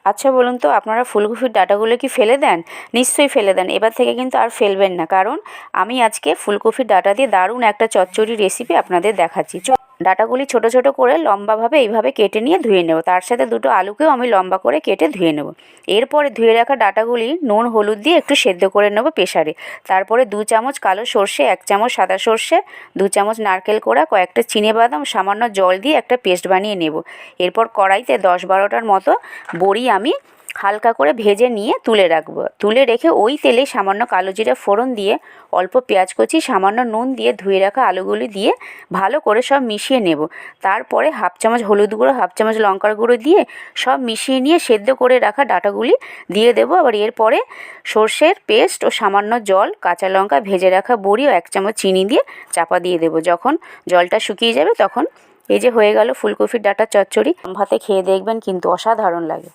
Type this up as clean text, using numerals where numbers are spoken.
আচ্ছা বলুন তো, আপনারা ফুলকপির ডাঁটাগুলো কি ফেলে দেন? নিশ্চয়ই ফেলে দেন। এবার থেকে কিন্তু আর ফেলবেন না, কারণ আমি আজকে ফুলকপির ডাঁটা দিয়ে দারুণ একটা চচ্চড়ি রেসিপি আপনাদের দেখাচ্ছি। ডাঁটাগুলি ছোট ছোট করে লম্বাভাবে এইভাবে কেটে নিয়ে ধুয়ে নেব। তার সাথে দুটো আলুকেও আমি লম্বা করে কেটে ধুয়ে নেব। এরপরে ধুয়ে রাখা ডাঁটাগুলি নুন হলুদ দিয়ে একটু সেদ্ধ করে নেব প্রেসারে। তারপরে 2 চামচ কালো সর্ষে, 1 চামচ সাদা সর্ষে, 2 চামচ নারকেল কোড়া, কয়েকটা চিনেবাদাম, সামান্য জল দিয়ে একটা পেস্ট বানিয়ে নেব। এরপর কড়াইতে 10-12টার মতো বড়ি আমি হালকা করে ভেজে নিয়ে তুলে রাখবো। তুলে রেখে ওই তেলে সামান্য কালো জিরা ফোড়ন দিয়ে, অল্প পেঁয়াজ কুচি, সামান্য নুন দিয়ে ধুয়ে রাখা আলুগুলি দিয়ে ভালো করে সব মিশিয়ে নেব। তারপরে 1/2 চামচ হলুদ গুঁড়ো, 1/2 চামচ লঙ্কার গুঁড়ো দিয়ে সব মিশিয়ে নিয়ে সেদ্ধ করে রাখা ডাঁটাগুলি দিয়ে দেবো। আবার এরপরে সর্ষের পেস্ট ও সামান্য জল, কাঁচা লঙ্কা, ভেজে রাখা বড়ি ও 1 চামচ চিনি দিয়ে চাপা দিয়ে দেবো। যখন জলটা শুকিয়ে যাবে তখন এই যে হয়ে গেল ফুলকপির ডাঁটার চচ্চড়ি। ভাতে খেয়ে দেখবেন, কিন্তু অসাধারণ লাগে।